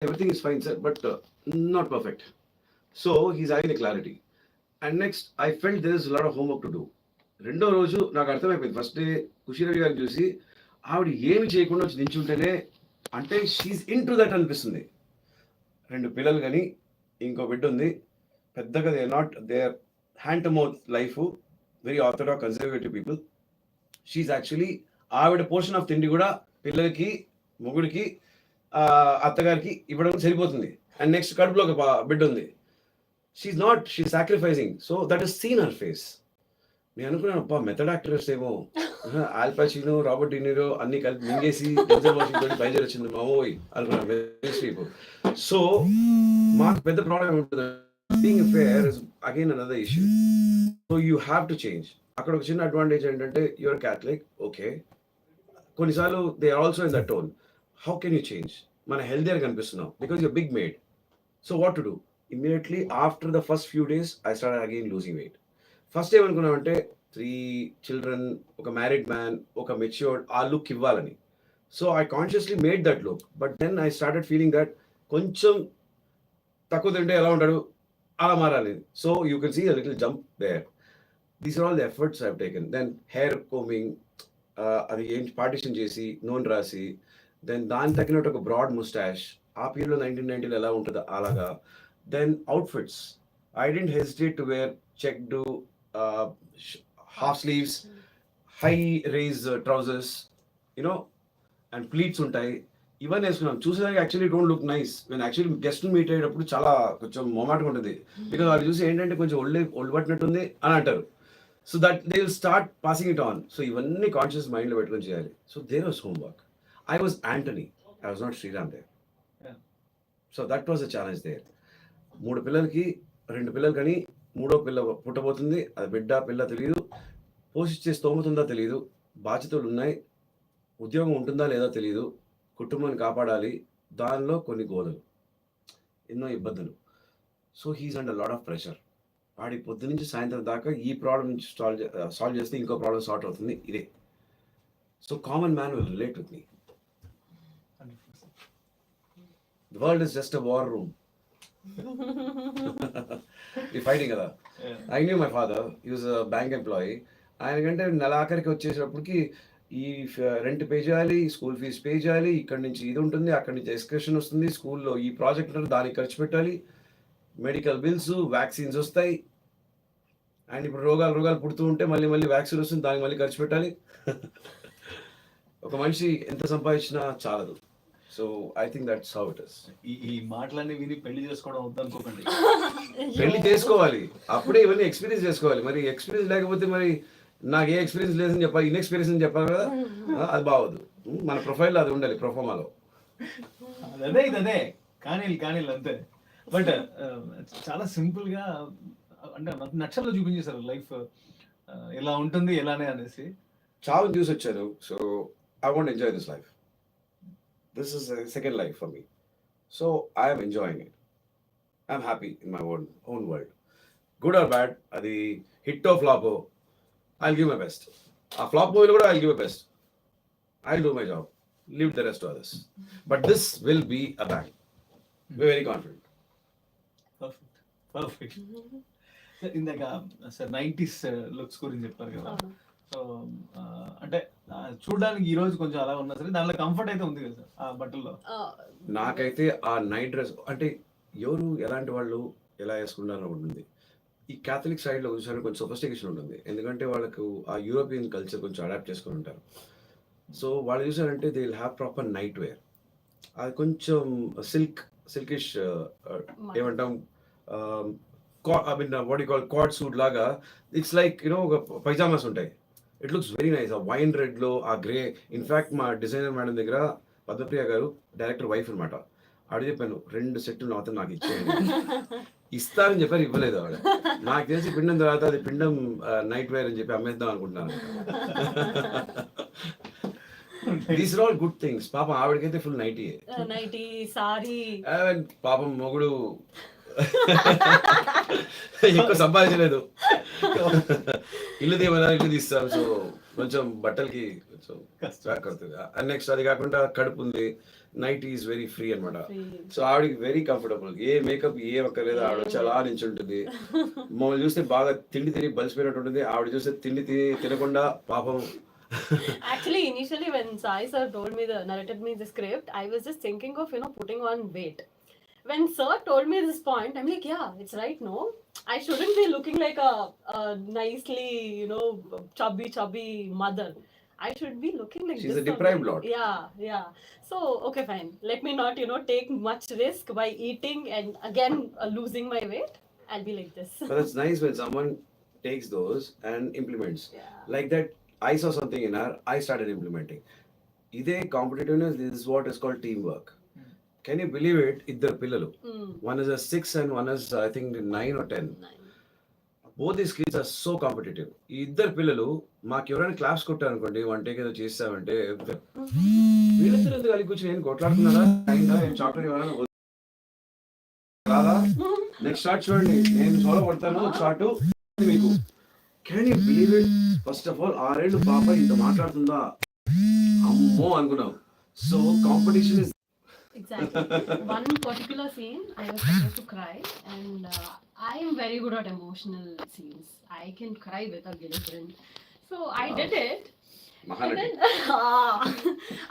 everything is fine, sir, but not perfect. So he's having a clarity. And next, I felt there is a lot of homework to do. రెండో రోజు నాకు అర్థమైపోయింది. First day ఖుషీరవి గారిని చూసి ఆవిడ ఏమి చేయకుండా వచ్చి నించుంటేనే అంటే షీఈ్ ఇన్ టు దట్ అనిపిస్తుంది. 2 పిల్లలు కానీ ఇంకో బిడ్డ ఉంది. పెద్దగా they are hand to mouth life, very orthodox conservative people. She actually ఆవిడ పోర్షన్ ఆఫ్ తిండి కూడా పిల్లలకి, మొగుడికి, అత్తగారికి ఇవ్వడం సరిపోతుంది. అండ్ నెక్స్ట్ కడుపులో ఒక బిడ్డ ఉంది. She's sacrificing. So that is seen her face. నేను అనుకున్నాను, అబ్బా మెథడ్ యాక్టర్స్ ఏమో, ఆల్ పచినో, రాబర్ట్ డినీరో అన్ని కలిపి మింగేసి బయలుదేరి వచ్చింది మామోయ్ అనుకున్నాను. సో మాకు పెద్ద ప్రాబ్లం ఉంటుంది. Being a fair is again another issue. So you have to change. అక్కడ ఒక చిన్న అడ్వాంటేజ్ ఏంటంటే యువర్ క్యాథలిక్, ఓకే, కొన్నిసార్లు they are also in that tone. How can you change? మన హెల్దియర్ కనిపిస్తున్నాం because you're big made. So what to do? Immediately after the first few days I start again losing weight. First ఏమనుకున్నామంటే 3 children, ఒక married man, ఒక matured, ఆ look ఇవ్వాలని. So I consciously made that look. But then I started feeling that కొంచెం తక్కువ తింటే ఎలా ఉంటాడు అలా మారాలి. So you can see a little jump there. These are all the efforts I have taken. Then hair coming, అది ఏంటి partition చేసి నూనె రాసి, దెన్ దాని తగినట్టు ఒక బ్రాడ్ ముస్టాష్, ఆ పీరియడ్లో 1990లో ఎలా ఉంటుందో అలాగా. Then outfits, I didn't hesitate to wear checked half sleeves, high raise trousers, and pleats ఉంటాయి. ఇవన్నీ వేసుకున్నాం. చూసేదానికి యాక్చువల్లీ డోంట్ లుక్ నైస్. నేను యాక్చువల్లీ గెస్ట్ని మీట్ అయ్యేటప్పుడు చాలా కొంచెం మొమాటగా ఉంటుంది. బికాజ్ వాళ్ళు చూసి ఏంటంటే కొంచెం ఒళ్ళు పట్టినట్టుంది అని అంటారు. So that they will start passing it on. So ఇవన్నీ కాన్షియస్ మైండ్లో పెట్టుకొని చేయాలి. So there was homework. I was Antony, I was not Sriram there. So that was a challenge there. 3 పిల్లలకి 2 పిల్లలు కానీ 3వ పిల్ల పుట్టబోతుంది. అది బిడ్డ పిల్ల తెలియదు, పోషించే స్తోమతుందా తెలియదు, బాధ్యతలు ఉన్నాయి, ఉద్యోగం ఉంటుందా లేదా తెలియదు, కుటుంబాన్ని కాపాడాలి, దానిలో కొన్ని గోలలు, ఎన్నో ఇబ్బందులు. So he's under lot of pressure. వాడి పొద్దు నుంచి సాయంత్రం దాకా ఈ ప్రాబ్లం నుంచి సాల్వ్ చేస్తే ఇంకో ప్రాబ్లం సార్ట్ అవుతుంది. ఇదే. So common man will relate with me. The world is just a war room. ఈ ఫైటింగ్ కదా. I knew my father, he was a bank employee. ఆయనకంటే నెల ఆఖరికి వచ్చేటప్పటికి ఈ రెంట్ పే చేయాలి, స్కూల్ ఫీజు పే చేయాలి, ఇక్కడ నుంచి ఇది ఉంటుంది, అక్కడి నుంచి ఎక్స్కర్షన్ వస్తుంది, స్కూల్లో ఈ ప్రాజెక్ట్ ఉంటుంది, దానికి ఖర్చు పెట్టాలి, మెడికల్ బిల్స్, వ్యాక్సిన్స్ వస్తాయి, అండ్ ఇప్పుడు రోగాలు పుడుతూ ఉంటే మళ్ళీ వ్యాక్సిన్ వస్తుంది, దానికి మళ్ళీ ఖర్చు పెట్టాలి. ఒక మనిషి ఎంత సంపాదించినా చాలదు. So I think that's how it is. ఈ మాటలన్నీ విని పెళ్లి చేసుకోవడం వద్దనుకోకండి. పెళ్లి చేసుకోవాలి, అప్పుడే ఇవన్నీ ఎక్స్పీరియన్స్ చేసుకోవాలి. మరి ఎక్స్పీరియన్స్ లేకపోతే మరి నాకు ఏ ఎక్స్పీరియన్స్ లేదని చెప్పాలి, ఇన్ఎక్స్పీరియన్స్ అని చెప్పాలి కదా, అది బాగోదు. మన ప్రొఫైల్లో అది ఉండాలి, ప్రొఫామాలో. అదే కానీ అంతే. బట్ చాలా సింపుల్ గా అంటే నక్షల్లో చూపించేశారు లైఫ్ ఎలా ఉంటుంది ఎలానే అనేసి. చావు చూసి వచ్చారు. So I want enjoy this life. This is a second life for me. So I am enjoying it. I am happy in my own world. Good or bad, adi hit or flop, I'll give my best. A flop movie kuda I'll give my best. I'll do my job. Leave the rest to others. But this will be a bang. We're very confident. Perfect. ఇందాక sir 90s looks గురించి చెప్పారు కదా. So అంటే చూడడానికి ఈ రోజు కొంచెం అలా ఉన్నా సరే దానిలో కంఫర్ట్ అయితే ఉంది కదా సార్ ఆ బట్టల్లో. నాకైతే ఆ నైట్ డ్రెస్ అంటే ఎవరు ఎలాంటి వాళ్ళు ఎలా వేసుకుంటారని ఉంటుంది. ఈ క్యాథలిక్ సైడ్లో చూసారు కొంచెం సొఫిస్టికేషన్ ఉంటుంది. ఎందుకంటే వాళ్ళకు ఆ యూరోపియన్ కల్చర్ కొంచెం అడాప్ట్ చేసుకుని ఉంటారు. సో వాళ్ళు చూసారంటే they will have proper night wear. అది కొంచెం సిల్కిష్ ఏమంటాం, I mean what you call cord suit లాగా. ఇట్స్ లైక్ ఒక పైజామాస్ ఉంటాయి. It looks very nice. ఆ వైన్ రెడ్లో ఆ గ్రే. ఇన్ఫ్యాక్ట్ మా డిజైనర్ మేడం దగ్గర పద్మప్రియ గారు, డైరెక్టర్ వైఫ్ అనమాట, ఆవిడ చెప్పాను 2 సెట్లు మాత్రం నాకు ఇచ్చేయండి. ఇస్తారని చెప్పారు, ఇవ్వలేదు ఆవిడ. నాకు తెలిసి పిండం తర్వాత అది పిండం నైట్ వేర్ అని చెప్పి అమ్మేద్దాం అనుకుంటున్నాను. These are all good things. పాపం ఆవిడకైతే ఫుల్ నైటీ సారీ. పాపం మొగుడు ఎక్కువ సంపాదించలేదు, ఇల్లు తీయమన్నా ఇల్లు తీస్తాం. సో కొంచెం బట్టలకి కొంచెం బ్యాక్ అవుతుంది. అండ్ నెక్స్ట్ అది కాకుండా కడుపు ఉంది, నైట్ ఈజ్ వెరీ ఫ్రీ అనమాట. సో ఆవిడకి వెరీ కంఫర్టబుల్, ఏ మేకప్ ఏ ఒక్కర్లేదు, ఆవిడ వచ్చి అలా నించుంటుంది. మమ్మల్ని చూస్తే బాగా తిండి తిని బలిసిపోయినట్టు ఉంటుంది, ఆవిడ చూస్తే తిండి తినకుండా పాపం. Actually, initially when Sai sir narrated me the script, I was just thinking of, putting on weight. When sir told me this point, I'm like, yeah, it's right, no? I shouldn't be looking like a nicely, chubby mother. I should be looking like She's this. a deprived only. lot. Yeah. So, okay, fine. Let me not, take much risk by eating and again losing my weight. I'll be like this. But it's nice when someone takes those and implements. Yeah. Like that, I saw something in her, I started implementing. Ide competitiveness, this is what is called teamwork. Can you believe it? Iddaru pillalu. One is a 6 and one is, I think, 9 or 10. 9. Both these kids are so competitive. ఈ ఇద్దరు పిల్లలు మాకు ఎవరైనా class కొట్టారు అనుకోండి, one take ఏదో చేస్తామంటే వీళ్ళిద్దరు ఎందుకు కలిగి కూర్చొని నేను కొట్లాడుతున్నారా, అయిందా, నేను చాక్లెట్ ఇవ్వాలని రాదా, నెక్స్ట్ షాట్ చూడండి, నేను సోలో కొడతాను ఒక షాట్ మీకు. Can you believe it? First of all 6 ఏళ్ళు పాప ఇంత మాట్లాడుతుందా, అమ్మో అనుకున్నాం. So competition is Exactly. One particular scene, I was supposed to cry, and I am very good at emotional scenes. I can cry without getting. So I did it. And then,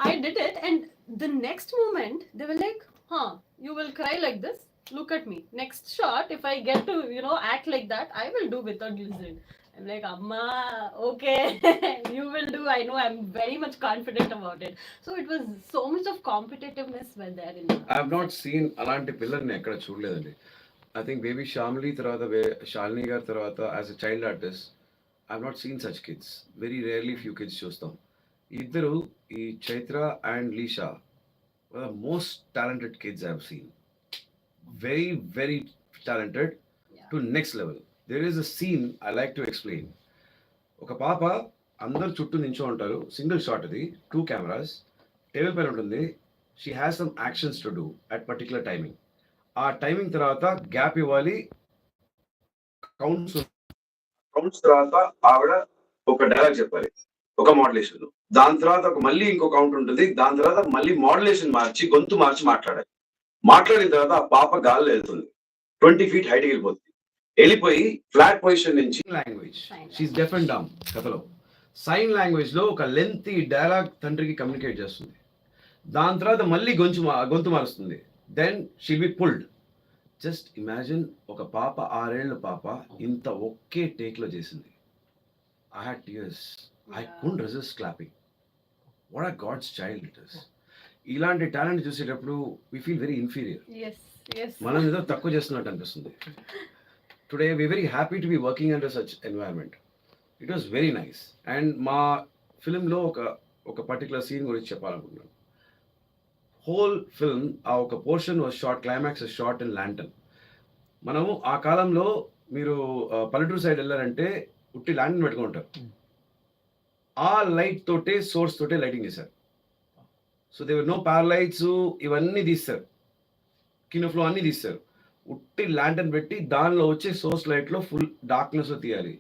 I did it, and the next moment they were like, "Huh, you will cry like this? Look at me. Next shot, if I get to act like that, I will do without glycerin." I'm like, Amma, okay, you will do. I know, I'm very much confident about it. So it was so much of competitiveness were there in the I have not seen అలాంటి పిల్లల్ని ఎక్కడ చూడలేదండి. I think baby Shamli తర్వాత Shalini గారి తర్వాత as a child artist, I have not seen such kids. Very rarely few kids చూస్తాం. ఇద్దరు ఈ Chaitra and Leesha were the most talented kids I have seen. Very, very talented to next level. There is a scene I like to explain. ఒక పాప అందరు చుట్టూ నించో ఉంటారు, single shot, అది 2 cameras, table పైన ఉంటుంది. She has some actions to do at particular timing. ఆ timing తర్వాత గ్యాప్ ఇవ్వాలి, కౌంట్స్ తర్వాత ఆవిడ ఒక డైలాగ్ చెప్పాలి ఒక మోడ్యులేషన్, దాని తర్వాత మళ్ళీ ఇంకో కౌంట్ ఉంటుంది, దాని తర్వాత మళ్ళీ మోడ్యులేషన్ మార్చి గొంతు మార్చి మాట్లాడాలి. మాట్లాడిన తర్వాత ఆ పాప గాల్లో వెళ్తుంది, 20 feet హైట్కి వెళ్ళిపోతుంది, వెళ్ళిపోయి ఫ్లాట్ పొజిషన్ నుంచి language, she's deaf and dumb కథలో సైన్ లాంగ్వేజ్ లో ఒక లెంతీ డైలాగ్ తండ్రికి కమ్యూనికేట్ చేస్తుంది. దాని తర్వాత మళ్ళీ గొంతు మారుస్తుంది, then she'll be pulled. Just imagine, ఒక పాప 6 ఏళ్ల పాప ఇంత ఒకే టేక్ లో చేసింది. I had tears, I couldn't resist clapping. What are God's child it is. ఇలాంటి టాలెంట్ చూసేటప్పుడు వి ఫీల్ వెరీ ఇన్ఫీరియర్. మనం ఏదో తక్కువ చేస్తున్నట్టు అనిపిస్తుంది. Today we're very happy to be working under such environment. It was very nice. And మా ఫిల్మ్లో ఒక particular scene గురించి చెప్పాలనుకుంటున్నాను. హోల్ ఫిల్మ్ ఆ ఒక portion was short, climax is short in lantern. మనము ఆ కాలంలో మీరు పల్లెటూరు సైడ్ వెళ్ళారంటే ఉట్టి ల్యాంటర్న్ పెట్టుకుంటారు, ఆ లైట్ తోటే సోర్స్ తోటే లైటింగ్ చేశారు. So there were no power lights, ఇవన్నీ తీస్తారు, కినోఫ్లో అన్నీ తీస్తారు, ఉట్టి ల్యాంటర్న్ పెట్టి దానిలో వచ్చే సోర్స్ లైట్లో ఫుల్ డార్క్నెస్లో తీయాలి.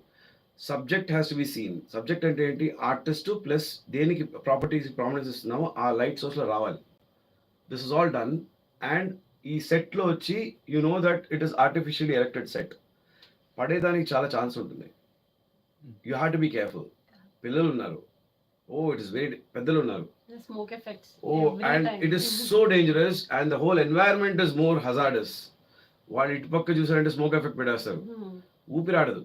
Subject has to be seen. Subject అంటే ఏంటి, ఆర్టిస్ట్ ప్లస్ దేనికి ప్రామినెన్స్ ఇస్తున్నామో ఆ లైట్ సోర్స్లో రావాలి. This is all done. And ఈ సెట్లో వచ్చి you know that it is artificially erected set, పడేదానికి చాలా ఛాన్స్ ఉంటుంది. You have to be careful. పిల్లలు ఉన్నారు, ఇట్ ఇస్ వెరీ పెద్దలు ఉన్నారు, smoke effects. And it is so dangerous and the whole environment is more hazardous. వాళ్ళు ఇటు పక్క చూసారంటే స్మోక్ ఎఫెక్ట్ పెట్టేస్తారు, ఊపిరాడదు.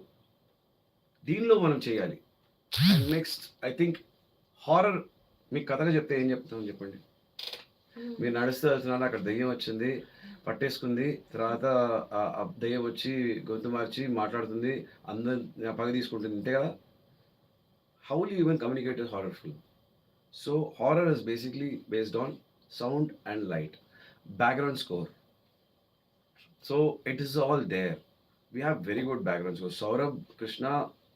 దీనిలో మనం చేయాలి. And next I think horror, మీకు కథగా చెప్తే ఏం చెప్తామని చెప్పండి. మీరు నడుస్తూ వెళ్తున్నారు, అక్కడ దెయ్యం వచ్చింది, పట్టేసుకుంది, తర్వాత ఆ దెయ్యం వచ్చి గొంతు మార్చి మాట్లాడుతుంది, అందరు పగ తీసుకుంటుంది, అంతే కదా. How will you even communicate horror film? So horror is basically based on sound and light, background score. So it is all there. We have very good background score. Saurabh Krishna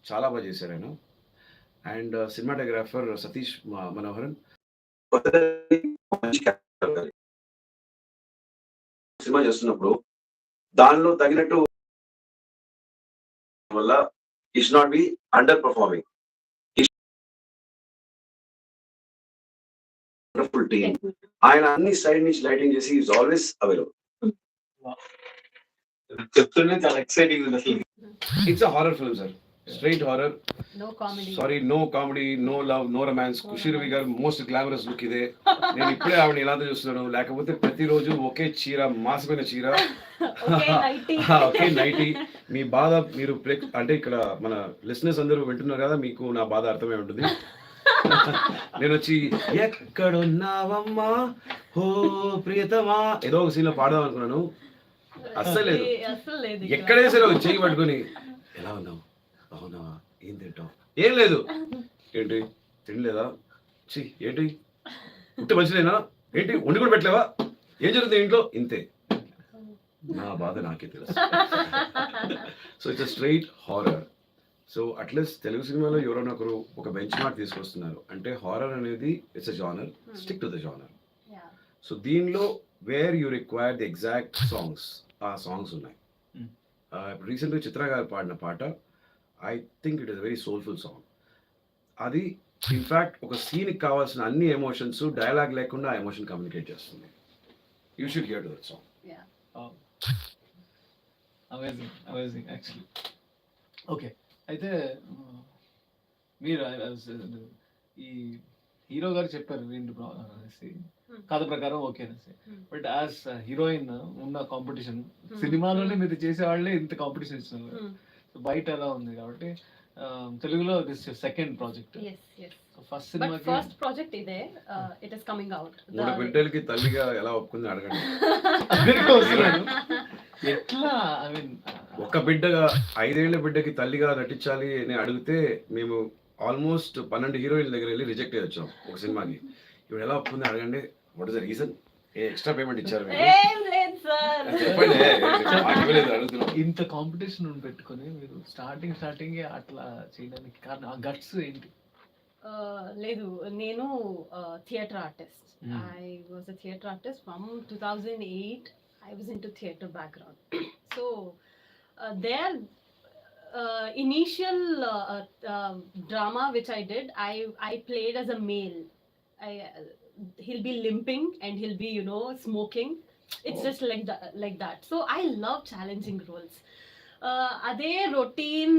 చాలా బాగా చేశారు ఆయన. And cinematographer Satish Manoharan. Cinema చేస్తున్నప్పుడు దానిలో తగినట్టు వల్ల it's not be under performing. Wonderful team. ఆయన అన్ని సైడ్ నుంచి లైటింగ్ చేసి ఈజ్ ఆల్వేస్ అవైలబుల్. చెప్తుంటే చాలా ఎక్సైటింగ్ ఉంది అసలు. It's a horror film sir, straight horror. No comedy. Sorry, no comedy, no love, no romance. ఖుషీరవి గారు మోస్ట్ గ్లామరస్ లుక్ ఇదే. నేను ఇప్పుడే ఆవిడ ఇలాంటి చూస్తున్నాను, లేకపోతే ప్రతిరోజు ఒకే చీర, మాసిపోయిన చీర, ఒకే నైటీ. మీ బాధ మీరు అంటే ఇక్కడ మన లిసనర్స్ అందరూ వింటున్నారు కదా, మీకు నా బాధ అర్థమై ఉంటుంది. నేను వచ్చి ఎక్కడున్నావమ్మా ఓ ప్రియతమా ఏదో ఒక సీన్ లో పాడదాం అనుకున్నాను, అస్సలు లేదు. ఎక్కడే సరే ఒక చెయ్యి పట్టుకుని ఎలా ఉన్నావు, బాగున్నావా, ఏం తింటావు, ఏం లేదు, ఏంటి తినలేదా, ఛీ ఏంటి పుట్టి మంచిదేనా, ఏంటి వండి కూడా పెట్టలేవా, ఏం జరుగుతుంది ఇంట్లో, ఇంతే. నా బాధ నాకే తెలుసు. So it's straight horror. So at least Telugu సినిమాలో ఎవరైనా ఒకరు ఒక బెంచ్ మార్క్ తీసుకొస్తున్నారు అంటే హారర్ అనేది it's a genre, stick to the genre. So దీనిలో where you require the exact songs, ఆ సాంగ్స్ ఉన్నాయి. ఇప్పుడు రీసెంట్గా చిత్ర గారు పాడిన పాట, I think it is very soulful song. అది ఇన్ఫ్యాక్ట్ ఒక సీన్కి కావాల్సిన అన్ని ఎమోషన్స్ డైలాగ్ లేకుండా ఆ ఎమోషన్ కమ్యూనికేట్ చేస్తుంది. You should hear to that song. Amazing amazing actually. Okay, అయితే మీరు ఈ హీరో గారు చెప్పారు వీళ్ళు అనేసి కథ ప్రకారం ఓకే అనేసి, బట్ యాజ్ హీరోయిన్ ఉన్న కాంపిటీషన్ సినిమాలోనే మీరు చేసేవాళ్ళే ఇంత కాంపిటీషన్ ఇస్తున్నారు, బయట ఎలా ఉంది కాబట్టి తెలుగులో this second project. First cinema first project ఇదే, ఇట్ ఇస్ కమింగ్ అవుట్. మూడు బిడ్డలకి తల్లిగా ఎలా ఒప్పుకుంది అడగండి. ఎట్లా ఐ మీన్ ఒక బిడ్డగా 5 ఏళ్ల బిడ్డకి తల్లిగా నటించాలి అని అడిగితే మేము ఆల్మోస్ట్ 12 హీరోయిన్ల దగ్గర వెళ్ళి రిజెక్ట్ అయ్యి వచ్చాం ఒక సినిమాకి. ఇప్పుడు ఎలా ఒప్పుకుంది అడగండి. What is the reason? Extra payment ఇచ్చారు ఇంత కాంపిటీషన్ పెట్టుకొని మీరు స్టార్టింగ్ అట్లా చేయడానికి కారణం, ఆ గట్స్ ఏంటి? లేదు, నేను theatre artist. I was a theatre artist from 2008. I was into theatre background. So their initial drama which I did, I played as a male. He'll be limping and he'll be, smoking. It's just like that. So I love challenging roles. అదే routine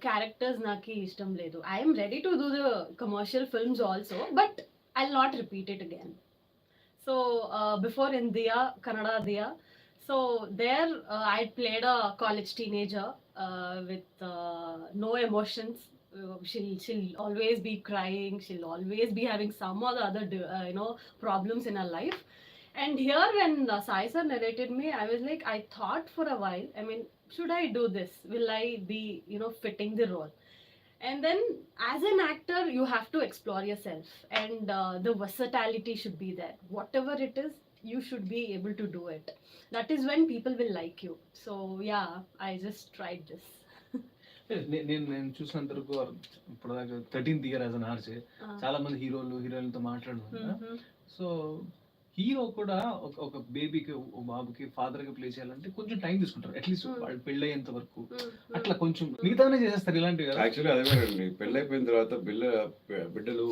characters నాకు ఇష్టం లేదు. I am ready to do the commercial films also, but I'll not repeat it again. So before in Diya, Kannada Diya, so there I played a college teenager with no emotions. She'll always be crying. She'll always be having some or the other problems in her life. And here when Sai sir narrated me, I was like, I thought for a while, I mean, should I do this? Will I be fitting the role? And then as an actor you have to explore yourself, and the versatility should be there. Whatever it is, you should be able to do it. That is when people will like you. So yeah, I just tried this. నేను చూసినంత వరకు ఇప్పుడు 13th year as an RJ చాలా మంది హీరోయిన్లతో మాట్లాడుతున్నా. So hero కూడా ఒక బేబీకి బాబుకి ఫాదర్ గా ప్లే చేయాలంటే కొంచెం టైం తీసుకుంటారు, అట్లీస్ట్ వాళ్ళు పెళ్ళయ్యేంత వరకు. అట్లా కొంచెం మిగతానే చేసేస్తారు ఇలాంటివి. యాక్చువల్లీ అదేనండి, పెళ్ళైపోయిన తర్వాత బిడ్డలు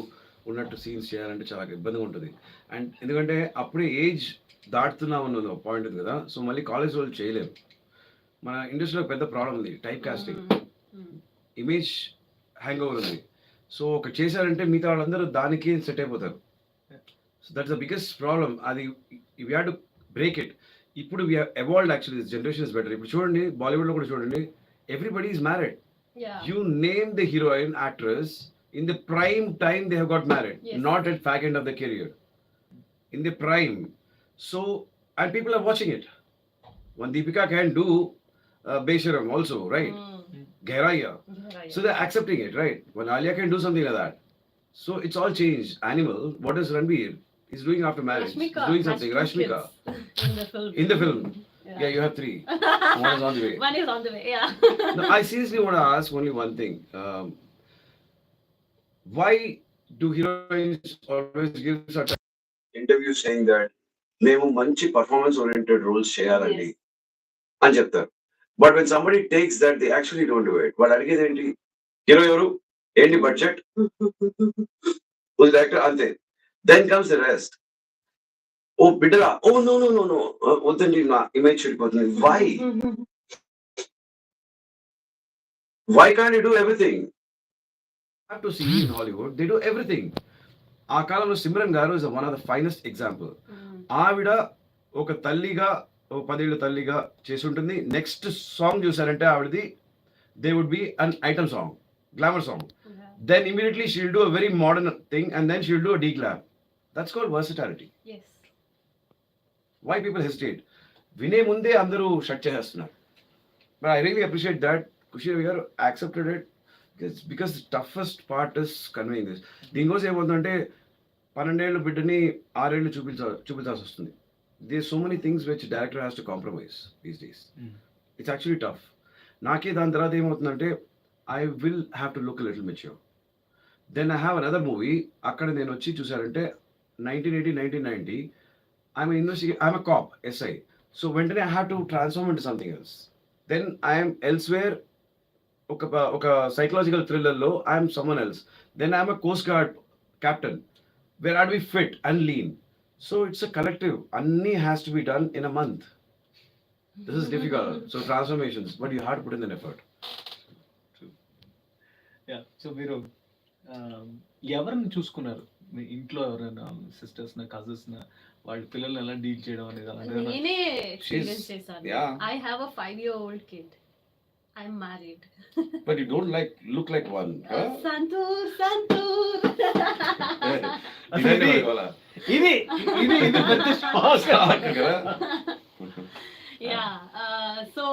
ఉన్నట్టు సీన్స్ చేయాలంటే చాలా ఇబ్బందిగా ఉంటుంది. అండ్ ఎందుకంటే అప్పుడే ఏజ్ దాటుతున్నాం అన్నది ఒక పాయింట్ ఉంది కదా. సో మళ్ళీ కాలేజ్ వాళ్ళు చేయలేము. మన ఇండస్ట్రీలో పెద్ద ప్రాబ్లం ఉంది, type casting, image hang over ఉంది. సో ఒక చేశారంటే మిగతా వాళ్ళందరూ దానికి సెట్ అయిపోతారు. So that's the biggest problem. అది we have to break it. ఇప్పుడు we have evolved actually, this generation is better. ఇప్పుడు చూడండి బాలీవుడ్లో కూడా చూడండి, everybody is married. You name the heroine actress, in the prime time they have got married. Yes. Not at back end of the career, in the prime. So and people are watching it. One Deepika can do Besharam also, right? Gehraia. So they're accepting it, right? When Alia can do something like that. So it's all changed. Animal, what is Ranbir? He's doing after marriage. Rashmika. He's doing something. Rashmika. In the film. Yeah, you have 3. One is on the way. One is on the way, yeah. No, I seriously want to ask only one thing. Why do heroines always give such interviews saying that మేము మంచి performance oriented roles చేయాలండి అని చెప్తారు? But when somebody takes that, they actually don't do it. వాళ్ళు అడిగేది ఏంటి? Hero ఎవరు, ఏంటి బడ్జెట్, డైరెక్టర్, అంతే. Then comes the rest. Oh, biddera. Oh, no. వద్దండి నా ఇమేజ్ చెడిపోతుంది. Why can't you do everything? I have to see in Hollywood, they do everything. ఆ కాలంలో సిమ్రన్ గారు is one of the finest example. ఆవిడ ఒక తల్లిగా ఒక 10 ఏళ్ళ తల్లిగా చేసి ఉంటుంది. నెక్స్ట్ సాంగ్ చూసారంటే ఆవిడది they would be an item song, glamour song. Then immediately she'll do a very modern thing and then she'll do a declap. That's called versatility. Yes. Why people hesitate? వినే ముందే అందరూ shut చేసేస్తున్నారు. But I really appreciate that KusheeRavi garu accepted it. It's because the toughest part is conveying this. దీనికోసం ఏమవుతుందంటే 12 ఏళ్ళ బిడ్డని 6 ఏళ్ళు చూపించాల్సి వస్తుంది. There's so many things which director has to compromise these days. It's actually tough. నాకే దాని తర్వాత ఏమవుతుందంటే I will have to look a little mature. Then I have another movie. అక్కడ నేను వచ్చి చూసారంటే 1980, 1990. I'm a cop, SI. So వెంటనే I have to transform into something else. Then I am elsewhere. ఒక సైకలాజికల్ థ్రిల్లర్లో I'm someone else. Then I'm a coast guard captain where are be fit and lean. So it's a collective. అన్నీ has to be done in a month. This is difficult. So transformations, but you have to put in then effort. So మీరు ఎవరిని చూసుకున్నారు మీ ఇంట్లో? ఎవరైనా sisters cousins వాళ్ళ పిల్లల్ని ఎలా deal చేయడం అనేది? నేనే ఎక్స్పీరియన్స్ చేశాను. I have a 5-year-old kid. I'm married. But you don't look like one. Huh? Santur. ఇది పెద్ద shock. Yeah. So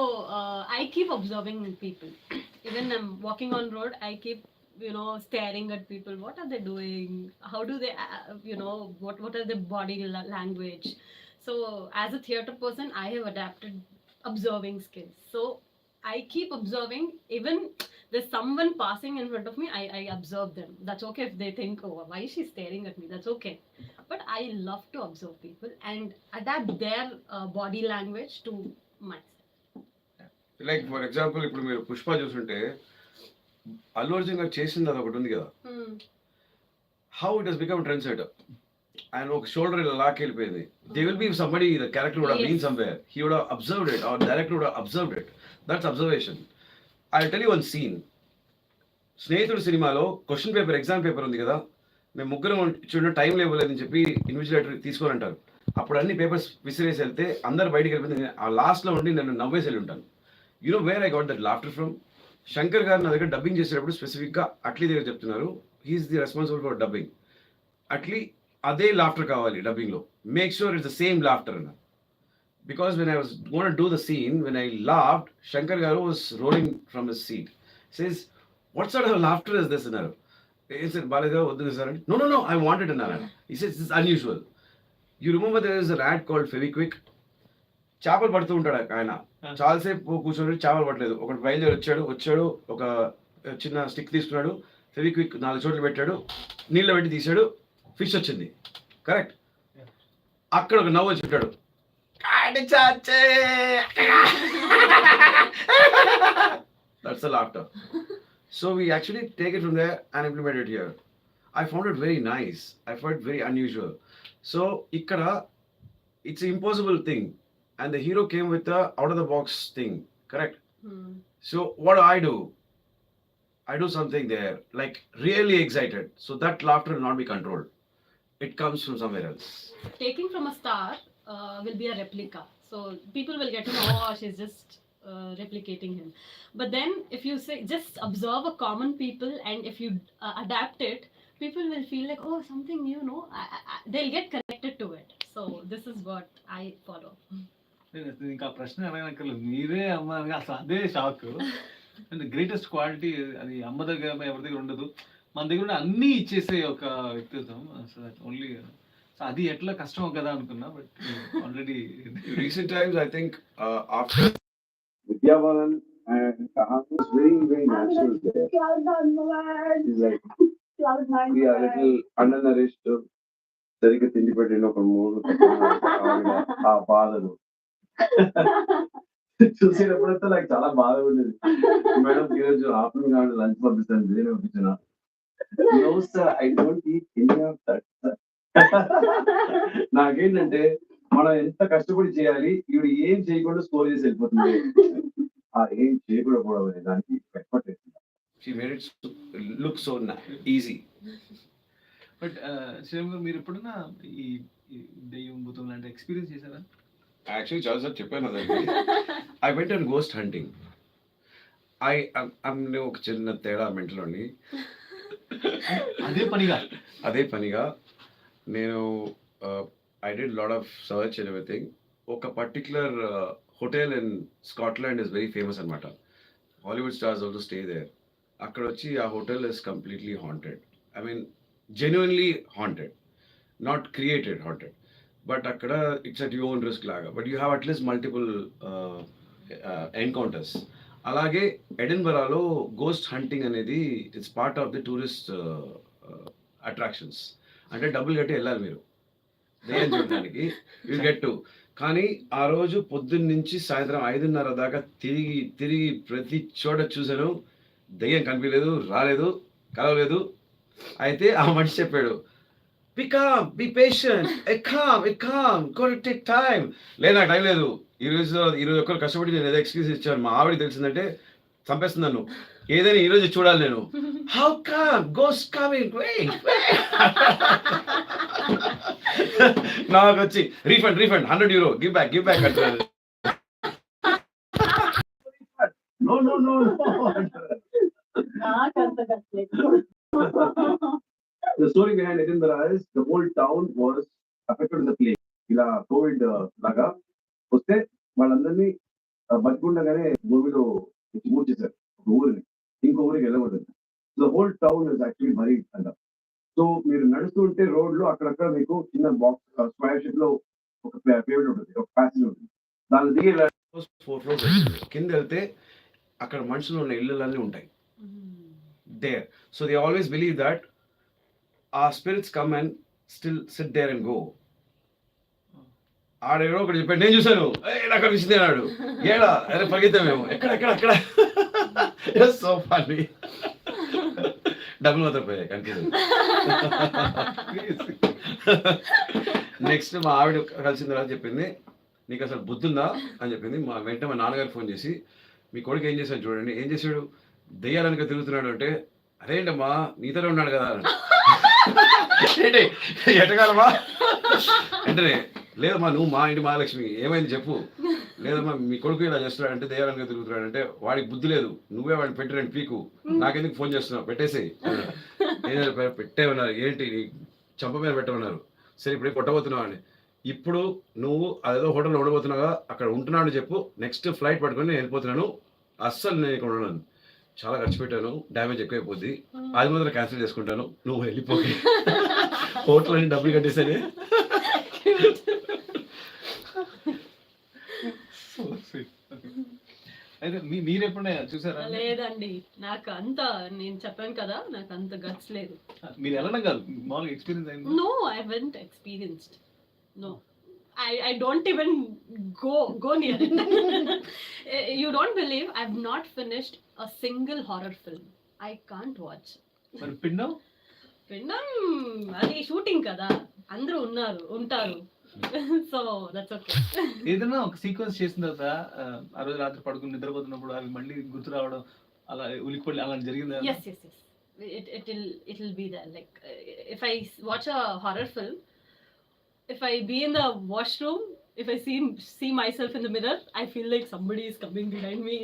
I keep observing people. Even I'm walking on road, I keep staring at people. What are they doing? How do they what are their body language? So as a theatre person, I have adapted observing skills. So I keep observing. Even there's someone passing in front of me, I observe them. That's okay if they think, oh, why is she staring at me? That's okay. But I love to observe people and adapt their body language to myself. Like for example, ఇప్పుడు మీరు పుష్ప చూస్తుంటే అల్లు అర్జున్ గారు చేసింది అది ఒకటి ఉంది కదా. How it has become a trendsetter. And ఒక షోల్డర్ ఇలా లాక్ వెళ్ళిపోయింది. There will be somebody, the character would have been somewhere. He would have observed it, or the director would have observed it. That's observation. I'll tell you one scene. స్నేహితుడు సినిమాలో question paper, exam paper ఉంది కదా. మేము ముగ్గురం చూడండి time లేవలేదని చెప్పి invigilator తీసుకొని అంటారు. అప్పుడు అన్ని పేపర్స్ విసిరేసి వెళ్తే అందరు బయటికి వెళ్ళిపోయింది. ఆ లాస్ట్లో ఉండి నేను నవ్వేసి వెళ్ళి ఉంటాను. You know where I got that laughter from? Shankar గారు నా దగ్గర డబ్బింగ్ చేసేటప్పుడు స్పెసిఫిక్గా అట్లీ దగ్గర చెప్తున్నారు, he's the responsible for dubbing. Atlee అదే లాఫ్టర్ కావాలి డబ్బింగ్లో. Make sure it's the same laughter అన్న. Because when I was going to do the scene, when I laughed, Shankar Garu was rolling from his seat. He says, what sort of laughter is this? He said, Balaga, no, I wanted another. He says, this is unusual. You remember there is an ad called Fevikwik? చేపలు పడుతూ ఉంటాడు ఆయన. చాలాసేపు కూర్చొని చేపలు పట్టలేదు. ఒకటి బయలుదేరి వచ్చాడు ఒక చిన్న స్టిక్ తీసుకున్నాడు, ఫెవిక్విక్ 4 చోట్ల పెట్టాడు, నీళ్ళ పెట్టి తీసాడు, ఫిష్ వచ్చింది. కరెక్ట్. అక్కడ ఒక నవ్వు వచ్చి పెట్టాడు. That's the laughter. So we actually take it from there and implement it here. I found it very nice. I found it very unusual. So ikkada, it's an impossible thing, and the hero came with the out of the box thing. Correct. So what do? I do something there, like really excited. So that laughter will not be controlled. It comes from somewhere else. Taking from a star will be a replica. So people will get to know, oh, she's just replicating him. But then if you say just observe a common people and if you adapt it, people will feel like, oh, something new, no? They'll get connected to it. So this is what I follow. ఇంకా ప్రశ్న అడగనక్కర్లేదు, మీరే అమ్మ అసలు అదే shock. And greatest quality అది అమ్మ దగ్గర ఎవరి దగ్గర ఉండదు, మన దగ్గర అన్నీ ఇచ్చేసే ఒక వ్యక్తిత్వం. ఓన్లీ అది ఎట్లా కష్టం కదా అనుకున్నా, but already recent times I think after Vidyabalan and Kahan was very, very natural there. It's like we are little undernourished. సరిగ్గా తిండి పెట్టిన ఒక 3 ఆ బాధలు చూసినప్పుడైతే నాకు చాలా బాధ ఉండేది. మేడం ఈరోజు ఆఫ్టర్నూన్ కాబట్టి లంచ్ పంపిస్తాను, బిర్యానీ పంపించిన. I don't eat any of that. నాకేంటంటే మనం ఎంత కష్టపడి చేయాలి, ఈవిడ ఏం చేయకుండా స్కోర్ చేసి వెళ్ళిపోతుంది. ఆ ఏం చేయకుండా పోవడం అనే దానికి ఎఫర్ట్ వేస్తుంది. She made it look so easy. But Sriram గారు మీరు ఎప్పుడన్నా ఈ ఈ దెయ్యం భూతం లాంటి ఎక్స్పీరియన్స్ చేశారా? యాక్చువల్లీ చాలాసార్లు చెప్పాను అదండి. I went on ghost hunting. నేను ఒక చిన్న తేడా మెంటలోని అదే పనిగా నేను I did lot of search and everything. ఒక particular hotel in Scotland is very famous అనమాట. Hollywood stars also stay there. అక్కడ వచ్చి ఆ hotel is completely haunted. I mean genuinely haunted, not created haunted. But అక్కడ it's at your own risk లాగా. But you have at least multiple encounters. అలాగే ఎడిన్బరాలో ghost hunting అనేది it's part of the tourist attractions. అంటే డబ్బులు కట్టి వెళ్ళాలి మీరు దెయ్యం చూడడానికి, యూ గెట్ టు. కానీ ఆ రోజు పొద్దున్న నుంచి సాయంత్రం 5:30 దాకా తిరిగి తిరిగి ప్రతి చోట చూశాను, దెయ్యం కనిపించలేదు, రాలేదు, కలవలేదు. అయితే ఆ మనిషి చెప్పాడు, be calm, be patient, got take time. లేదు నాకు టైం లేదు, ఈరోజు ఒక్కరు కష్టపడి నేను ఏదో ఎక్స్క్యూజ్ ఇచ్చాను. మా ఆవిడ తెలిసిందంటే చంపేస్తుంది నన్ను, ఏదైనా ఈరోజు చూడాలి నేను. హౌ కమ్ గోస్ట్ కమింగ్, నాకు వచ్చి రీఫండ్ €100 గివ్ బ్యాక్ అంటారు. No. The story behind Edinburgh is the whole town was affected with the plague. ఇలా కోవిడ్ లాగా వస్తే వాళ్ళందరినీ బతికుండగానే భూమిలో మూవ్ చేశారు. ఒక ఊరిని ఇంకో ఊరికి వెళ్ళకూడదు. The whole town is actually మరీ అంట. సో మీరు నడుస్తూ ఉంటే రోడ్ లో అక్కడక్కడ మీకు చిన్న బాక్స్ స్క్వేర్ షేప్ లో ఒక పేమెంట్ ఉంటుంది, ఒక ప్యాసింగ్ ఉంటుంది. దాని దిగి 4 floors కింద వెళ్తే అక్కడ మనుషులు ఉన్న ఇళ్ళన్నీ ఉంటాయి there. So they always believe that ఆ spirits come and still sit there and go. ఆడెవడో ఒకటి చెప్పాడు, నేను చూశాను, నాకు అనిపించింది అన్నాడు. ఏడా అరే పరిగెత్తాం మేము, ఎక్కడ సో ఫన్నీ. డబ్బులు మాత్రం పోయాయి కనిపించదు. నెక్స్ట్ మా ఆవిడ కలిసిన తర్వాత చెప్పింది, నీకు అసలు బుద్ధుందా అని చెప్పింది. వెంటనే మా నాన్నగారు ఫోన్ చేసి, మీ కొడుకు ఏం చేశాడు చూడండి. ఏం చేశాడు, దెయ్యాలనుక తిరుగుతున్నాడు అంటే, అదేంటమ్మా నీతోనే ఉన్నాడు కదా ఏంటి ఎటకాలమా అంటే, లేదమ్మా నువ్వు మా ఇంటి మహాలక్ష్మి, ఏమైంది చెప్పు. లేదమ్మా మీ కొడుకు ఇలా చేస్తున్నాడు అంటే, దెయ్యాలనుక తిరుగుతున్నాడు అంటే, వాడికి బుద్ధి లేదు, నువ్వే వాడిని పెట్టిరండి పీకు, నాకెందుకు ఫోన్ చేస్తున్నావు, పెట్టేసేయి. పెట్టేమన్నారు, ఏంటి చంప మీద పెట్టమన్నారు. సరే ఇప్పుడు కొట్టబోతున్నావు అని. ఇప్పుడు నువ్వు అదేదో హోటల్లో ఉండబోతున్నావా, అక్కడ ఉంటున్నాను చెప్పు, నెక్స్ట్ ఫ్లైట్ పట్టుకొని నేను వెళ్ళిపోతున్నాను, అస్సలు నేను ఇక్కడ ఉన్నాను, చాలా ఖర్చు పెట్టాను, డ్యామేజ్ ఎక్కువైపోద్ది, అది మాత్రం క్యాన్సిల్ చేసుకుంటాను, నువ్వు వెళ్ళిపోయి. హోటల్ అని డబ్బులు కట్టేసరి. అయితే మీరు ఎప్పుడైనా చూసారా? లేదండి, నాకు అంత, నేను చెప్పాను కదా నాకు అంత గట్స్ లేదు. మీరు వెళ్ళడం కాదు, మామూలుగా ఎక్స్పీరియన్స్ అయింది? No, I haven't experienced. No, I don't even go near it. You don't believe I've not finished a single horror film. I can't watch. మరి పిండం అది షూటింగ్ కదా, అందరూ ఉంటారు. So that's okay. ఏదైనా ఒక సీక్వెన్స్ చేసిన తర్వాత ఆ రోజు రాత్రి పడుకుని నిద్రపోతున్నప్పుడు అవి మళ్ళీ గుర్తు రావడం, అలా ఉలిక్కిపడి అలా జరిగిందా? Yes. It will be there. Like if I watch a horror film, if I be in the washroom, if I see myself in the mirror, I feel like somebody is coming behind me.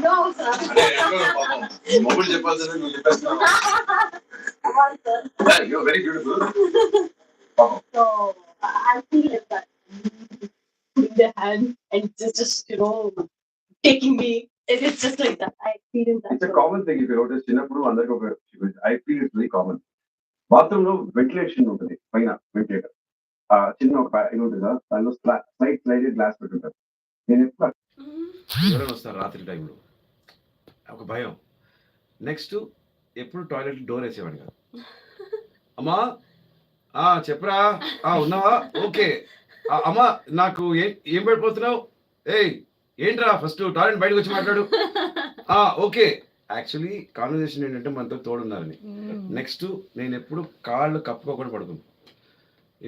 No, sir. Mobile చెప్పాల్సిందే నువ్వు చెప్పేస్తున్నావు. You're very beautiful. So I feel like that. Putting their hand and just taking me. It's just like that. I experience that. It's a common thing if you notice. చిన్నప్పుడు అందరికీ ఒక, I feel it's very common. Bathroom లో ventilation ఉంటుంది, పైన ventilator చిన్న ఒక ఇది ఉంటుంది కదా, దానిలో స్లైడ్ గ్లాస్ పెట్టుంటారు. నేను ఎప్పుడు ఎవరైనా వస్తారు రాత్రి టైంలో, ఒక భయం. నెక్స్ట్ ఎప్పుడు టాయిలెట్ డోర్ వేసేవాడు కాదు. అమ్మా చెప్పరా, ఉన్నావా, ఓకే అమ్మా నాకు ఏం పడిపోతున్నావు, ఏంట్రా ఫస్ట్ టాయిలెట్ బయటకు వచ్చి మాట్లాడు, ఓకే యాక్చువల్లీ కాన్వర్జేషన్ ఏంటంటే మనతో తోడున్నారని. నెక్స్ట్ నేను ఎప్పుడు కాళ్ళు కప్పుకోకుండా పడుకున్నాను.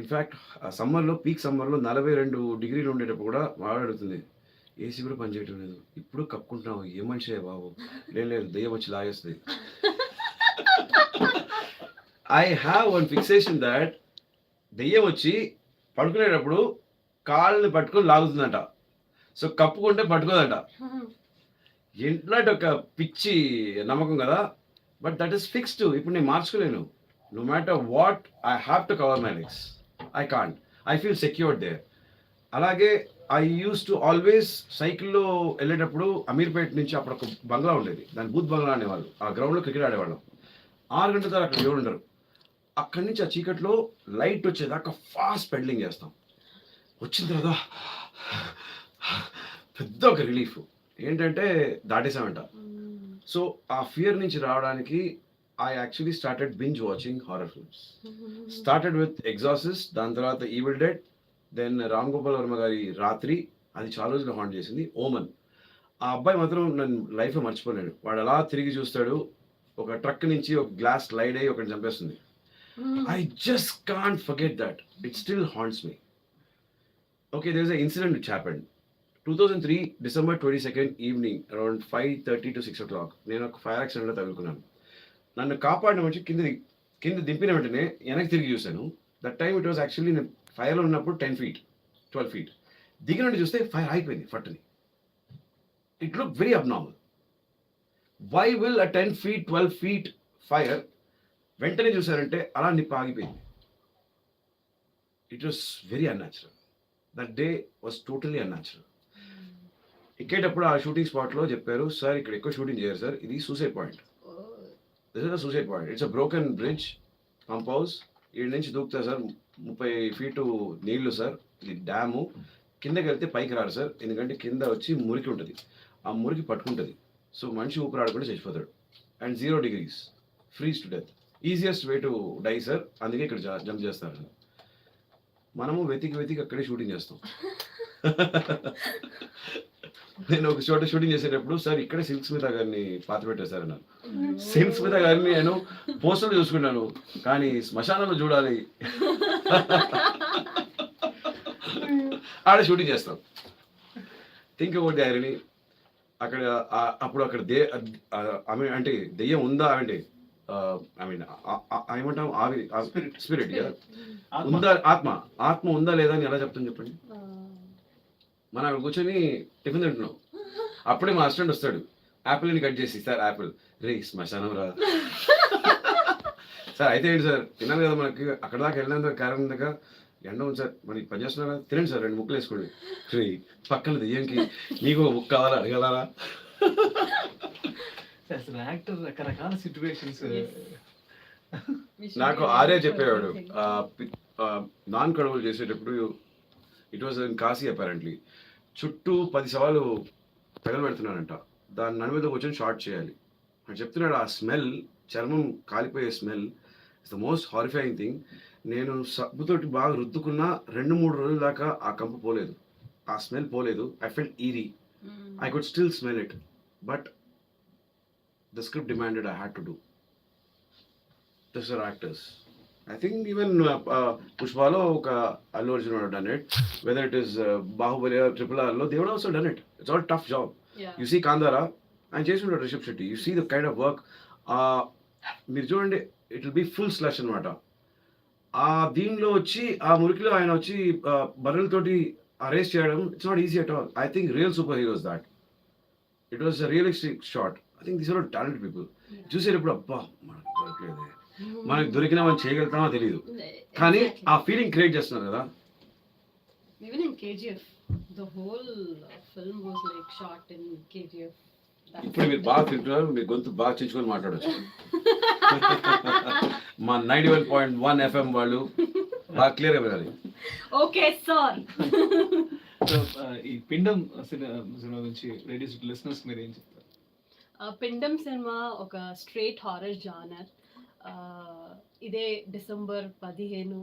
ఇన్ఫ్యాక్ట్ సమ్మర్లో పీక్ సమ్మర్లో 42 డిగ్రీలు ఉండేటప్పుడు కూడా మాట్లాడుతుంది, ఏసీ కూడా పనిచేయటం లేదు, ఇప్పుడు కప్పుకుంటున్నావు, ఏ మనిషే బాబు. లేదు దెయ్యం వచ్చి లాగేస్తుంది. I have one fixation that దెయ్యం వచ్చి పడుకునేటప్పుడు కాళ్ళని పట్టుకొని లాగుతుందంట. సో కప్పుకుంటే పట్టుకోదంట. ఇట్లాంటి ఒక పిచ్చి నమ్మకం కదా. But that is fixed. ఇప్పుడు నేను మార్చుకోలేను. No matter what I have to cover my legs. I can't. I feel secured there. అలాగే ఐ యూస్ టు ఆల్వేస్ సైకిల్లో వెళ్ళేటప్పుడు అమీర్పేట నుంచి అప్పుడు ఒక బంగ్లా ఉండేది, దాని బూత్ బంగ్లా అనేవాళ్ళు. ఆ గ్రౌండ్లో క్రికెట్ ఆడేవాళ్ళం. 6 గంటల తర్వాత అక్కడ ఎవరు ఉండరు. అక్కడి నుంచి ఆ చీకట్లో లైట్ వచ్చేదాకా ఫాస్ట్ పెడలింగ్ చేస్తాం. వచ్చిన తర్వాత పెద్ద ఒక రిలీఫ్ ఏంటంటే దాటేసామంట. సో ఆ ఫియర్ నుంచి రావడానికి I actually started binge watching horror films. Started with Exorcist, దాని తర్వాత Evil Dead, then Ram Gopal Varma గారి రాత్రి, అది చాలా రోజులు హాంట్ చేసింది. ఓమన్. ఆ అబ్బాయి మాత్రం నన్ను లైఫ్లో మర్చిపోలేడు. వాడు అలా తిరిగి చూస్తాడు, ఒక ట్రక్ నుంచి ఒక గ్లాస్ స్లైడ్ అయ్యి ఒకటి చంపేస్తుంది. I just can't forget that. It still haunts me. Okay, there's an incident which happened. 2003, December 22nd evening, around 5:30 to 6 o'clock. నేను ఒక ఫైర్ యాక్సిడెంట్లో తగులుకున్నాను. నన్ను కాపాడిన వచ్చి కింద దింపిన వెంటనే వెనక్కి తిరిగి చూశాను. That time it was actually నేను ఫైర్లో ఉన్నప్పుడు 10 feet, 12 feet. దిగిన నుండి చూస్తే ఫైర్ ఆగిపోయింది ఫట్టుని. It look very abnormal. Why will a 10 feet, 12 feet fire వెంటనే చూసారంటే అలా నిప్పు ఆగిపోయింది. It was very unnatural. That day was totally unnatural. ఎక్కేటప్పుడు ఆ షూటింగ్ స్పాట్లో చెప్పారు, సార్ ఇక్కడ ఎక్కువ షూటింగ్ చేయరు సార్, ఇది suicide point. This is a suicide point. It's a broken bridge, pump house. ఈడ నుంచి దూకుతారు సార్, 30 feet నీళ్లు సార్, ఇది డ్యాము. కిందకి వెళ్తే పైకి రారు సార్, ఎందుకంటే కింద వచ్చి మురికి ఉంటుంది, ఆ మురికి పట్టుకుంటుంది. సో మనిషి ఊపిరాడకుండా చచ్చిపోతాడు. And 0 degrees, freeze to death. Easiest way to die sir, అందుకే ఇక్కడ జంప్ చేస్తారు. మనము వెతికి అక్కడే షూటింగ్ చేస్తాం. నేను ఒక చోట షూటింగ్ చేసేటప్పుడు, సార్ ఇక్కడే సిల్క్ స్మిత గారిని పాత పెట్టేశారన్నారు. సిల్క్ స్మిత గారిని నేను పోస్టర్లు చూసుకున్నాను, కానీ శ్మశానంలో చూడాలి. ఆడ షూటింగ్ చేస్తాం. Think about the irony. అక్కడ అప్పుడు అక్కడ అంటే దెయ్యం ఉందా అంటే ఏమంటాం, ఆవిరి, స్పిరిట్ ఉందా, ఆత్మ ఉందా లేదా అని ఎలా చెప్తాను చెప్పండి. మనం అక్కడ కూర్చొని టిఫిన్ తింటున్నాం, అప్పుడే మా అసిస్టెంట్ వస్తాడు, యాపిల్ని కట్ చేసి, సార్ యాపిల్, రే శ్మశానం రా సార్. అయితే ఏంటి సార్, తిన్నాను కదా, మనకి అక్కడ దాకా వెళ్ళినందుకు కారణం దాకా ఎండ ఉంది సార్, మనకి పని చేస్తున్నారా, తినండి సార్, 2 ముక్కలు వేసుకోండి. రే పక్కన దెయ్యంకి నీకు ఒక ముక్క కావాలా అడగలరా. యాక్టర్ రకరకాల సిచ్యువేషన్స్. నాకు ఆర్య చెప్పేవాడు, నాన్ కడవులు చేసేటప్పుడు, it was in Kashi apparently, చుట్టూ 10 శవాలు తగలబెడుతున్నానంట, దాని నడి మీద కూర్చొని షార్ట్ చేయాలి అని చెప్తున్నాడు. ఆ స్మెల్, చర్మం కాలిపోయే smell it's the most horrifying thing. నేను సబ్బుతోటి బాగా రుద్దుకున్నా 2-3 రోజుల దాకా ఆ కంపు పోలేదు, ఆ స్మెల్ పోలేదు. I felt eerie, I could still smell it, but the script demanded I had to do. These are actors. I think even Pushpalo, Allu Arjun would have done it. Whether it is Bahubali or RRR, they would have also done it. It's all tough job. Yeah. You see Kandara and Jason Rishabh Shetty. You see the kind of work. మీరు చూడండి, it will be full slush అనమాట. ఆ దీనిలో వచ్చి ఆ మురికిలో ఆయన వచ్చి బర్రెలతోటి arrest చేయడం, it's not easy at all. I think real super heroes that. It was a realistic shot. I think these are all talented people. చూసేటప్పుడు అబ్బా మనకు దొరకలేదే, మనకు దొరికినా మనం చేయగలుగుతామో తెలియదు, కానీ ఆ ఫీలింగ్ క్రియేట్ చేస్తున్నారు కదా. Even in KGF, the whole film was like shot in KGF. ఇప్పుడు మీరు బాగా తింటున్నారు, మీరు గొంతు బాగా చించుకొని మాట్లాడచ్చు. మా 91.1 FM వాళ్ళు బాగా క్లియర్గా వినాలి. Okay sir. ఈ పిండం సినిమా గురించి లేడీస్ లిసనర్స్ మీరు ఏం చెప్తారు? పిండం సినిమా ఒక స్ట్రేట్ హారర్ జానర్. ఇదే డిసెంబర్ 15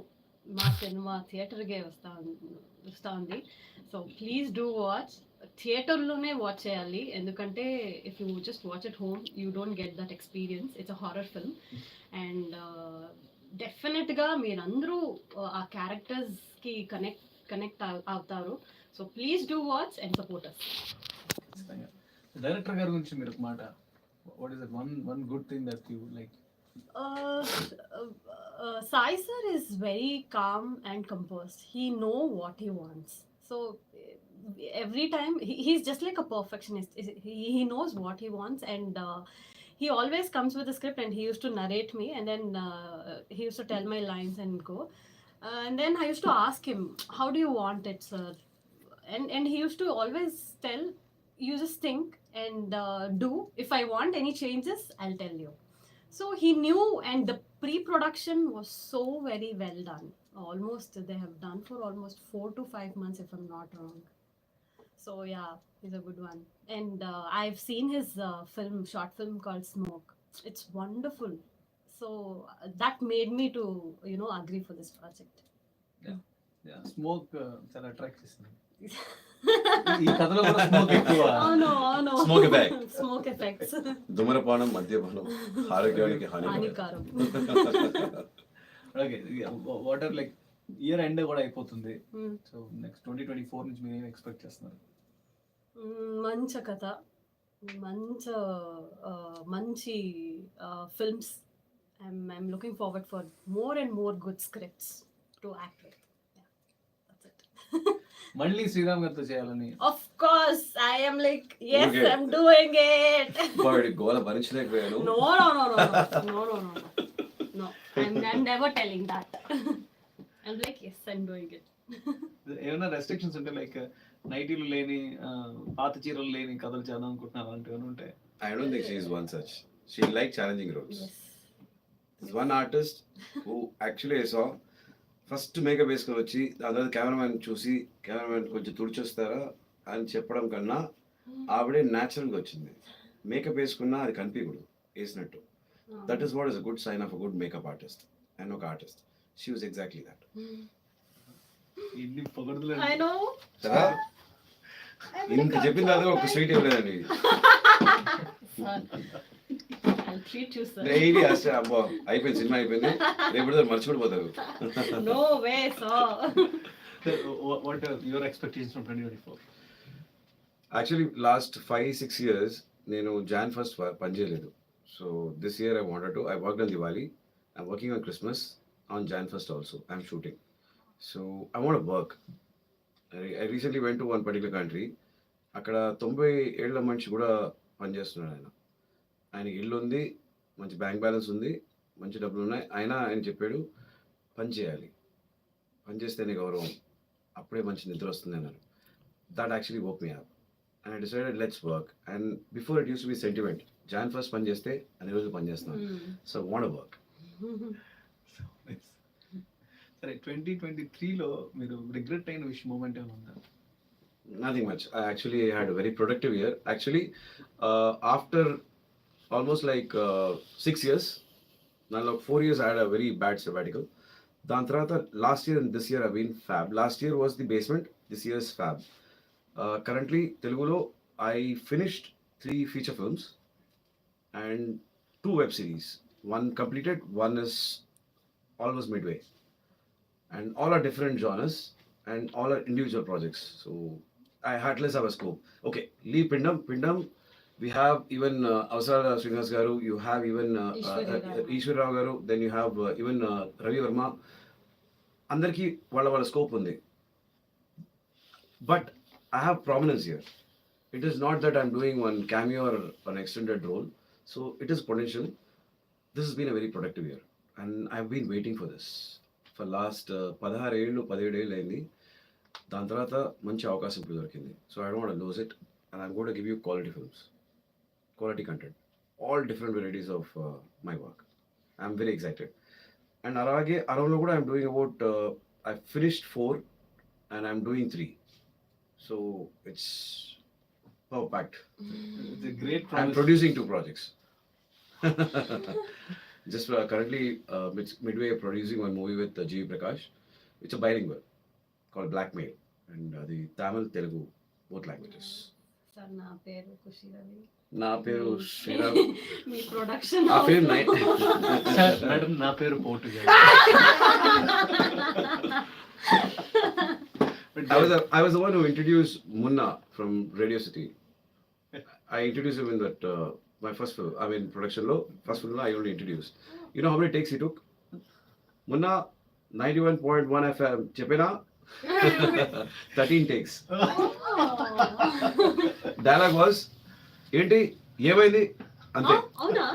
మా సినిమా థియేటర్కే వస్తూ ఉంది. So please do watch. థియేటర్లోనే వాచ్ చేయాలి, ఎందుకంటే if you just watch at home you don't get that experience. It's a horror film and డెఫినెట్గా మీరందరూ ఆ క్యారెక్టర్స్కి కనెక్ట్ అవుతారు. So please do watch and support us. Director గారి గురించి మీరు ఒక మాట, what is that one good thing that you like? Sai sir is very calm and composed. He know what he wants. So every time he's just like a perfectionist. He knows what he wants, and he always comes with a script, and he used to narrate me, and then he used to tell my lines and go. And then I used to ask him, "How do you want it, sir?" And he used to always tell, "You just think and do. If I want any changes, I'll tell you." So he knew, and the pre-production was so very well done. Almost they have done for almost 4 to 5 months, if I'm not wrong. So yeah, he's a good one. And I've seen his short film called Smoke. It's wonderful. So that made me to agree for this project. Smoke చాలా attract చేసింది. ఈ కథలో కూడా smoke ఎక్కువ. No. Smoke effect. Smoke effects. ధూమరపానం, మద్యపానం ఆరోగ్యానికి హానికారం. Okay, what are like year end కూడా అయిపోతుంది. Hmm. సో నెక్స్ట్ 2024 నుంచి మీరు ఏం ఎక్స్పెక్ట్ చేస్తున్నారు? మంచి కథ, మంచి films. I'm looking forward for more and more good scripts to act with. Yeah, that's it. మళ్ళీ శ్రీరామ్ గారితో చేయాలని? Of course, I am like, yes, Okay. I'm doing it. వాడి గోల భరించలేకపోయాను. No. I'm never telling that. I'm like, yes, I'm doing it. ఏమైనా restrictions ఉంటే like నైటీలు లేని పాత చీరలు లేని కథలు చేద్దాం అనుకుంటున్నారు అంటే ఏమైనా ఉంటాయి? I don't think she is one such. She like challenging roles. Yes. There's one artist who actually I saw first makeup వేసుకొని వచ్చి దాని తర్వాత కెమెరామెన్ చూసి కెమెరామెన్ కొంచెం తుడిచొస్తారా అని చెప్పడం కన్నా ఆవిడే న్యాచురల్గా వచ్చింది. మేకప్ వేసుకున్నా అది కనిపించకూడదు వేసినట్టు. That is what is a good sign of a good makeup artist and ఒక artist. She was exactly that. ఇన్ని పొగడుదలు I know. కదా I'm ఇంత like, చెప్పిన తర్వాత ఒక స్వీట్ ఇవ్వలేదండి. Sir, I'll treat you, sir. Daily అసలు అబ్బా అయిపోయింది, సినిమా అయిపోయింది, రేపు మర్చిపోతారు. No way, sir. What are your expectations from 2024? Actually last 5-6 years నేను Jan 1st పనిచేయలేదు. So this year I wanted to. I worked on Diwali, I working on Christmas, on Jan 1st also I'm shooting. So I want work. I recently went to one particular country. అక్కడ 90 ఏళ్ల మనిషి కూడా పనిచేస్తున్నాడు. ఆయనకి ఇల్లు ఉంది, మంచి బ్యాంక్ బ్యాలెన్స్ ఉంది, మంచి డబ్బులు ఉన్నాయి. ఆయన చెప్పాడు పని చేయాలి, పని చేస్తేనే గౌరవం, అప్పుడే మంచి నిద్ర వస్తుంది అన్నారు. That actually woke me up and I decided let's work. And before it used to be sentiment, Jan 1st పని చేస్తే అన్ని రోజులు పని చేస్తున్నాను. So want to work. సరే, 2023లో మీరు రిగ్రెట్ అయిన మూమెంట్ ఏమైనా ఉందా? Nothing much. I actually had a very productive year. Actually, after almost like 6 years, now 4 years I had a very bad sabbatical. దాని తర్వాత last year and this year I've been fab. Last year was the basement, this year is fab. Currently, Telugulo, I finished 3 feature films and 2 web series. One completed, one is almost midway. And all are different genres and all are individual projects. So I had less of a scope. Okay, leave Pindam. We have even Avsara Srinivas Garu, you have even SriRam Garu, then you have even Ravi Verma. Andarki వాళ్ళ scope undi. But I have prominence here. It is not that I'm doing one cameo or an extended role. So it is potential. This has been a very productive year and I've been waiting for this. For last 16 ఏళ్ళు 17 ఏళ్ళు అయింది. దాని తర్వాత మంచి అవకాశం ఇప్పుడు దొరికింది. So I don't want to lose it and I'm going to give you quality films, quality content, all different varieties of my work. I'm very excited. And alage around kuda I'm doing about I finished 4 and I'm doing 3. So it's power packed. It's a great promise. I'm producing 2 projects. Just currently midway producing one movie with G. Prakash. It's a bilingual called Blackmail, and the Tamil Telugu both languages. Sir నా పేరు KusheeRavi. నా పేరు శ్రీరామ్. మీ production ఆ పేరు sir madam నా పేరు Portugal. I was the one who introduced Munna from Radio City. I introduced him in that my first film. I mean production lo first film lo I only introduced. You know how many takes he took? Munna 91.1 FM చెప్పేనా 13 takes. Dialogue was ఏంటి ఏమైంది అంతే. అవునా?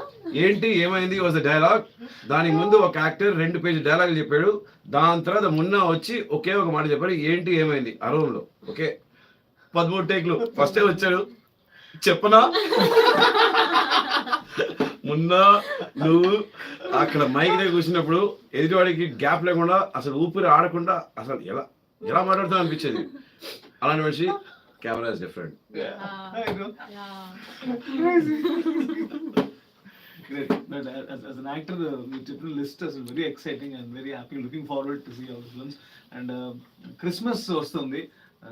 ఏంటి ఏమైంది was the dialogue. దానికి ముందు ఒక యాక్టర్ 2 పేజీ డైలాగులు చెప్పాడు. దాని తర్వాత మున్నా వచ్చి ఒకే ఒక మాట చెప్పాడు, ఏంటి ఏమైంది అరవంలో. ఓకే 13 టేక్లు ఫస్టే వచ్చాడు. చెప్పనా మున్నా నువ్వు అక్కడ మైక్ దగ్గర కూర్చున్నప్పుడు ఎదుటివాడికి గ్యాప్ లేకుండా అసలు ఊపిరి ఆడకుండా అసలు ఎలా మాట్లాడుతావు అనిపించేది. అలాంటి మనిషి. Camera is different. Great. But as an actor, the different list is very exciting and very happy. Looking forward to see all the films. And Christmas వస్తుంది.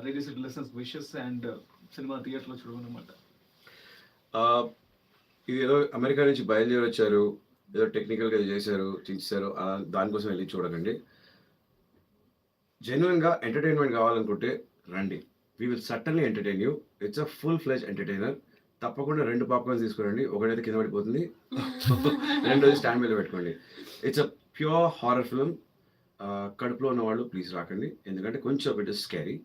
Radio City listeners wishes and cinema theatre లో చూడమన్నమాట. ఇది ఏదో America నుంచి బయలుదేరి వచ్చారు, ఏదో టెక్నికల్గా చేశారు చించారు దానికోసం వెళ్ళి చూడకండి. జెన్యున్గా ఎంటర్టైన్మెంట్ కావాలనుకుంటే రండి. We will certainly entertain you. It's a full ఫ్లెజ్ entertainer. తప్పకుండా 2 పాప్కార్న్స్ తీసుకురండి. ఒకటైతే కింద పడిపోతుంది, రెండోది స్టాండ్ మీద పెట్టుకోండి. It's a pure horror film. కడుపులో ఉన్న వాళ్ళు ప్లీజ్ రాకండి, ఎందుకంటే కొంచెం ఇట్ ఇస్ స్కేరీ.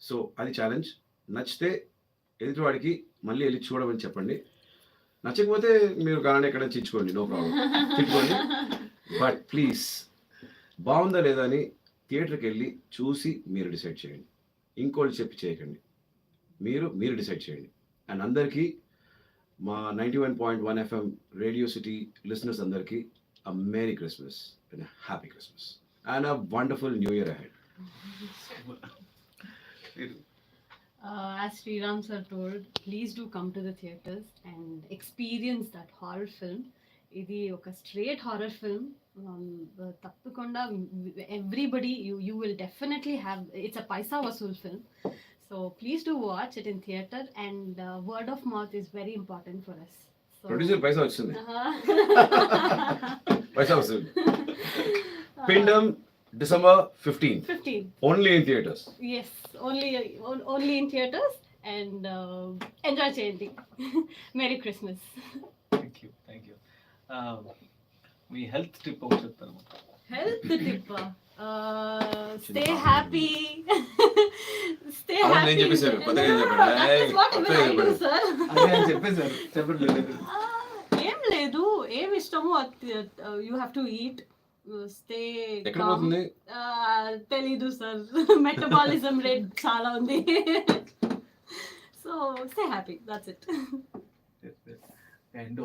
సో అది ఛాలెంజ్. నచ్చితే ఎదుటివాడికి మళ్ళీ వెళ్ళి చూడమని చెప్పండి. నచ్చకపోతే మీరు కానీ ఎక్కడ చిచ్చుకోండి, నో ప్రాబ్లం, చిచ్చుకోండి. బట్ ప్లీజ్ బాగుందా లేదా అని థియేటర్కి వెళ్ళి చూసి మీరు డిసైడ్ చేయండి. ఇంకోటి చెప్పి చేయకండి, మీరు డిసైడ్ చేయండి. అండ్ అందరికీ మా 91.1 FM రేడియో సిటీ లిసనర్స్ అందరికీ a Merry Christmas and a Happy Christmas and a wonderful New Year ahead. As SriRam sir told, please do come to the theatres and experience that horror film. ఇది ఒక straight horror film. తప్పకుండా everybody you will definitely have, it's a paisa vasool film. So please do watch it in theatre and word of mouth is very important for us. So producer పైసా వచ్చింది, పైసా వస్తుంది. Pindam December 15 only in theaters. Yes, only in theaters and enjoy cheyandi. Merry Christmas. Thank you. Me health tip ఒకటి చెప్తాను. Health tip. Stay happy. Stay happy. నేను చెప్పేశారు, పదగా చెప్పాడు. That's what even I do, sir. అదే చెప్పేశారు, చెప్పండి. ఏం లేదు, ఏం ఇష్టమో you have to eat. Stay ఎక్కడ పోతుంది తెలీదు సార్, మెటబాలిజం రేట్ చాలా ఉంది. So stay happy, that's it. And